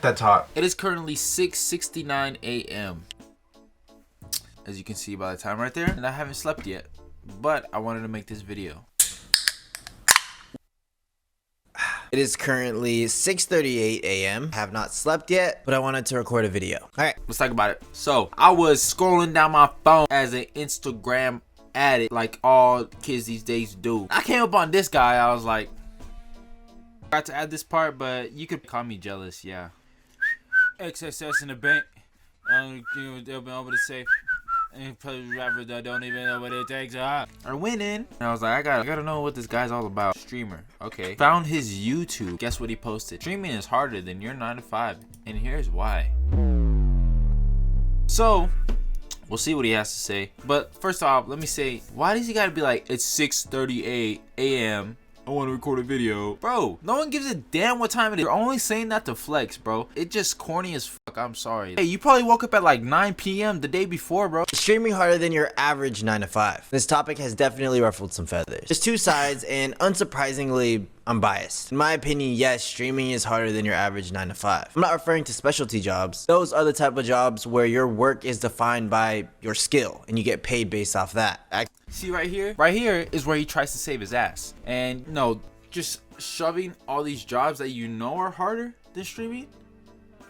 that talk. It is currently 6:69 a.m. as you can see by the time right there, and I haven't slept yet, but I wanted to make this video. It is currently 6:38 a.m. I have not slept yet, but I wanted to record a video. All right, let's talk about it. So I was scrolling down my phone as an Instagram addict, like all kids these days do. I came up on this guy. I was like, I got to add this part, but you could call me jealous. Yeah. XSS in the bank. They'll be able to say. And rappers that don't even know what it takes are winning. And I was like, I gotta know what this guy's all about. Streamer. Okay. Found his YouTube. Guess what he posted? Streaming is harder than your 9 to 5. And here's why. So, we'll see what he has to say. But first off, let me say, why does he gotta be like, it's 6:38 a.m. I want to record a video. Bro, no one gives a damn what time it is. You're only saying that to flex, bro. It's just corny as fuck. I'm sorry. Hey, you probably woke up at like 9 p.m. the day before, bro. Streaming harder than your average 9 to 5. This topic has definitely ruffled some feathers. There's two sides, and unsurprisingly, I'm biased. In my opinion, yes, streaming is harder than your average 9 to 5. I'm not referring to specialty jobs. Those are the type of jobs where your work is defined by your skill, and you get paid based off that. See right here? Right here is where he tries to save his ass. And no, just shoving all these jobs that you know are harder than streaming,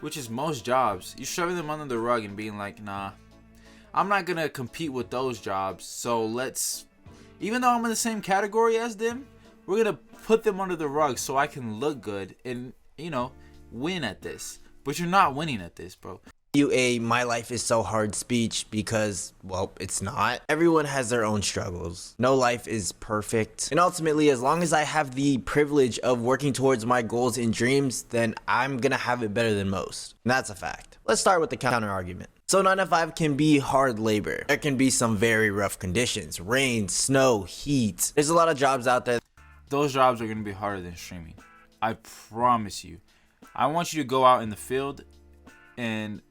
which is most jobs, you're shoving them under the rug and being like, nah, I'm not gonna compete with those jobs, so let's, even though I'm in the same category as them, we're gonna put them under the rug so I can look good and, you know, win at this. But you're not winning at this, bro. My life is so hard speech because, well, it's not. Everyone has their own struggles. No life is perfect. And ultimately, as long as I have the privilege of working towards my goals and dreams, then I'm gonna have it better than most. And that's a fact. Let's start with the counter argument. So 9 to 5 can be hard labor. There can be some very rough conditions. Rain, snow, heat. There's a lot of jobs out there. Those jobs are gonna be harder than streaming. I promise you. I want you to go out in the field and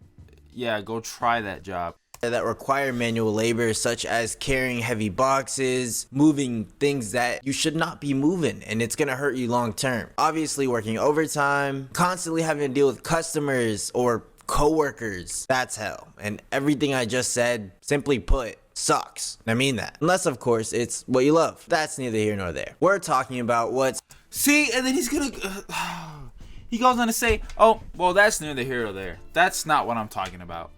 yeah, go try that job. That require manual labor, such as carrying heavy boxes, moving things that you should not be moving, and it's gonna hurt you long term. Obviously working overtime, constantly having to deal with customers or co-workers, that's hell. And everything I just said, simply put, sucks. And I mean that. Unless of course it's what you love. That's neither here nor there. We're talking about what's... See, and then he's gonna... he goes on to say, oh, well, that's neither here nor there. That's not what I'm talking about.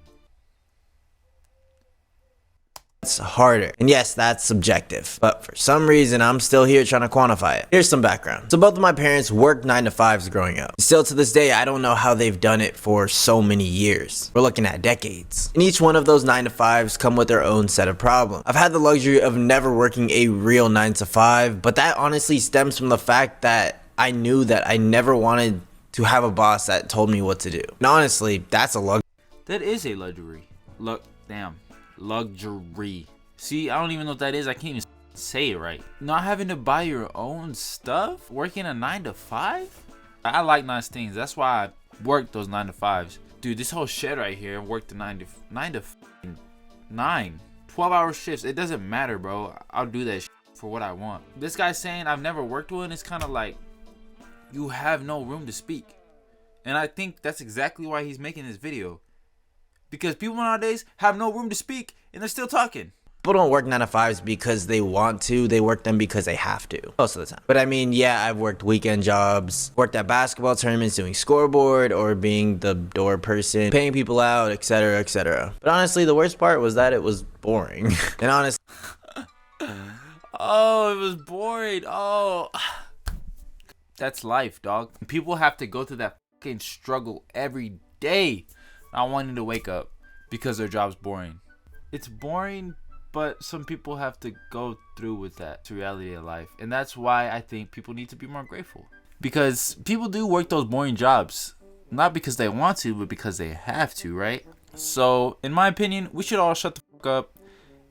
It's harder. And yes, that's subjective. But for some reason, I'm still here trying to quantify it. Here's some background. So both of my parents worked 9 to 5s growing up. Still to this day, I don't know how they've done it for so many years. We're looking at decades. And each one of those 9 to 5s come with their own set of problems. I've had the luxury of never working a real 9 to 5, but that honestly stems from the fact that I knew that I never wanted to have a boss that told me what to do. And honestly, that's a luxury. That is a luxury. Luxury. See, I don't even know what that is. I can't even say it right. Not having to buy your own stuff? Working a 9 to 5? I like nice things. That's why I worked those 9 to 5s. Dude, this whole shed right here worked the 9 to 12-hour shifts. It doesn't matter, bro. I'll do that for what I want. This guy saying I've never worked one is kind of like, you have no room to speak. And I think that's exactly why he's making this video. Because people nowadays have no room to speak and they're still talking. People don't work 9 to 5s because they want to. They work them because they have to. Most of the time. But I mean, yeah, I've worked weekend jobs, worked at basketball tournaments doing scoreboard or being the door person, paying people out, etc., etc. But honestly, the worst part was that it was boring. And honestly... Oh, it was boring. Oh... That's life, dog. People have to go through that fucking struggle every day, not wanting to wake up because their job's boring. It's boring, but some people have to go through with that. It's the reality of life. And that's why I think people need to be more grateful. Because people do work those boring jobs, not because they want to, but because they have to, right? So, in my opinion, we should all shut the fuck up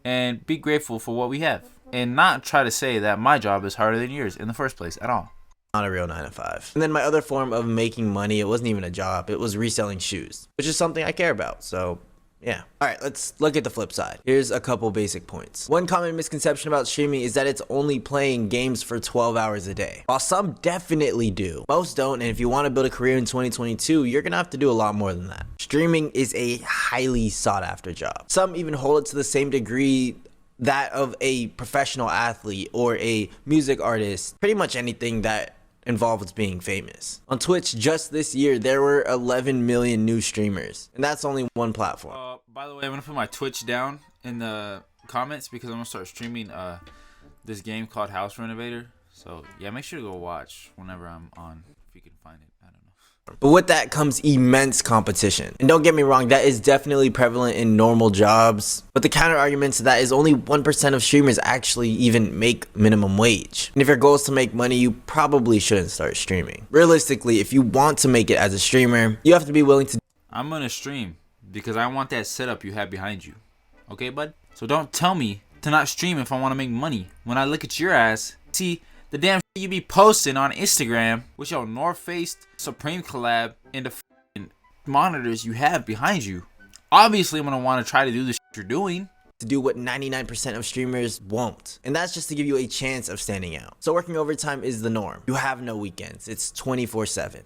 and be grateful for what we have. And not try to say that my job is harder than yours in the first place at all. Not a real 9 to 5. And then my other form of making money, it wasn't even a job. It was reselling shoes, which is something I care about. So Yeah. Alright, let's look at the flip side. Here's a couple basic points. One common misconception about streaming is that it's only playing games for 12 hours a day. While some definitely do, most don't, and if you want to build a career in 2022, you're gonna have to do a lot more than that. Streaming is a highly sought after job. Some even hold it to the same degree that of a professional athlete or a music artist, pretty much anything that involves being famous. On Twitch, just this year, there were 11 million new streamers, and that's only one platform. By the way, I'm gonna put my Twitch down in the comments because I'm gonna start streaming this game called House Renovator. So yeah, make sure to go watch whenever I'm on, if you can find it. I don't know. But with that comes immense competition. And don't get me wrong, that is definitely prevalent in normal jobs. But the counter argument to that is only 1% of streamers actually even make minimum wage. And if your goal is to make money, you probably shouldn't start streaming. Realistically, if you want to make it as a streamer, you have to be willing to... I'm gonna stream because I want that setup you have behind you. Okay, bud? So don't tell me to not stream if I want to make money. When I look at your ass, see the damn shit you be posting on Instagram with your North Face Supreme collab and the f***ing monitors you have behind you. Obviously, I'm gonna want to try to do the shit you're doing. To do what 99% of streamers won't. And that's just to give you a chance of standing out. So working overtime is the norm. You have no weekends. It's 24/7.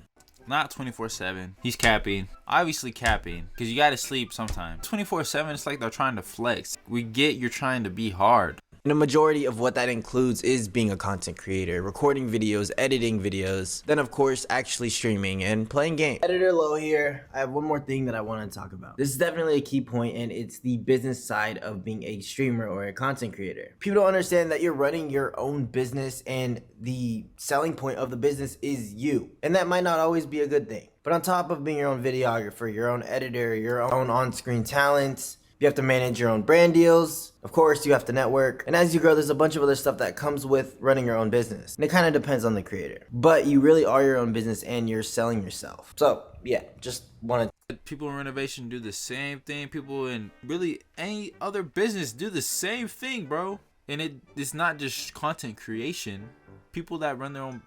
Not 24/7. He's capping. Obviously capping. Because you gotta sleep sometimes. 24/7, it's like they're trying to flex. We get you're trying to be hard. And a majority of what that includes is being a content creator, recording videos, editing videos, then of course actually streaming and playing games. Editor Low here. I have one more thing that I want to talk about. This is definitely a key point, and it's the business side of being a streamer or a content creator. People don't understand that you're running your own business and the selling point of the business is you. And that might not always be a good thing. But on top of being your own videographer, your own editor, your own on-screen talent, you have to manage your own brand deals. Of course, you have to network. And as you grow, there's a bunch of other stuff that comes with running your own business. And it kind of depends on the creator. But you really are your own business and you're selling yourself. So, yeah, just wanted to... People in renovation do the same thing. People in really any other business do the same thing, bro. And it's not just content creation. People that run their own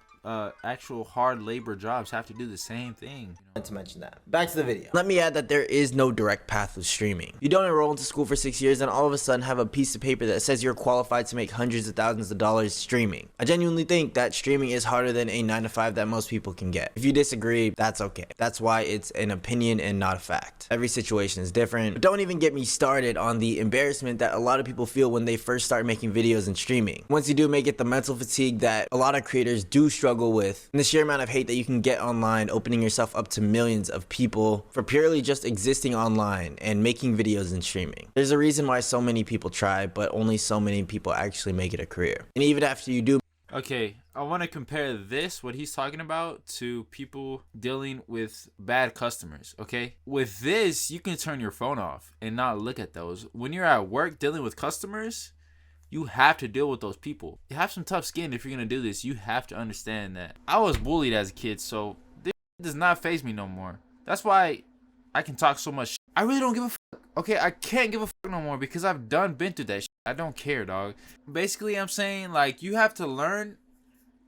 actual hard labor jobs have to do the same thing. To mention that. Back to the video. Let me add that there is no direct path with streaming. You don't enroll into school for 6 years and all of a sudden have a piece of paper that says you're qualified to make hundreds of thousands of dollars streaming. I genuinely think that streaming is harder than a 9-to-5 that most people can get. If you disagree, that's okay. That's why it's an opinion and not a fact. Every situation is different. But don't even get me started on the embarrassment that a lot of people feel when they first start making videos and streaming. Once you do make it, the mental fatigue that a lot of creators do struggle with, and the sheer amount of hate that you can get online, opening yourself up to millions of people for purely just existing online and making videos and streaming. There's a reason why so many people try, but only so many people actually make it a career. And even after you do... Okay, I want to compare this, what he's talking about, to people dealing with bad customers, okay? With this, you can turn your phone off and not look at those. When you're at work dealing with customers, you have to deal with those people. You have some tough skin if you're going to do this. You have to understand that. I was bullied as a kid, so this does not faze me no more. That's why I can talk so much shit. I really don't give a fuck. Okay, I can't give a fuck no more because I've been through that shit. I don't care, dog. Basically, I'm saying, like, you have to learn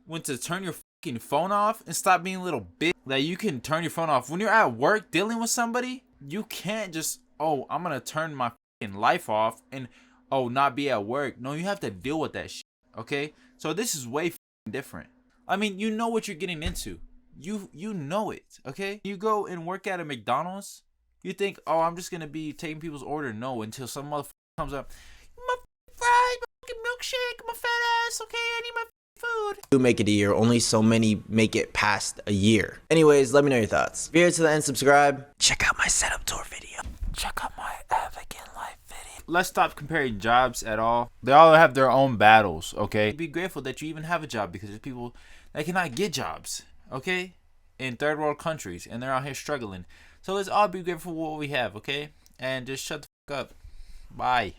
when to turn your fucking phone off and stop being a little bitch. That you can turn your phone off. When you're at work dealing with somebody, you can't just, oh, I'm going to turn my fucking life off and... oh, not be at work. No, you have to deal with that shit, okay? So this is way different. I mean, you know what you're getting into. You know it, okay? You go and work at a McDonald's, you think, oh, I'm just gonna be taking people's order. No, until some motherfucker comes up, my fries, my fucking milkshake, my fat ass, okay? I need my food. You make it a year, only so many make it past a year. Anyways, let me know your thoughts. If you're here to the end, subscribe. Check out my setup tour video. Check out my advocate life video. Let's stop comparing jobs at all. They all have their own battles, okay? Be grateful that you even have a job because there's people that cannot get jobs, okay? In third world countries, and they're out here struggling. So let's all be grateful for what we have, okay? And just shut the fuck up. Bye.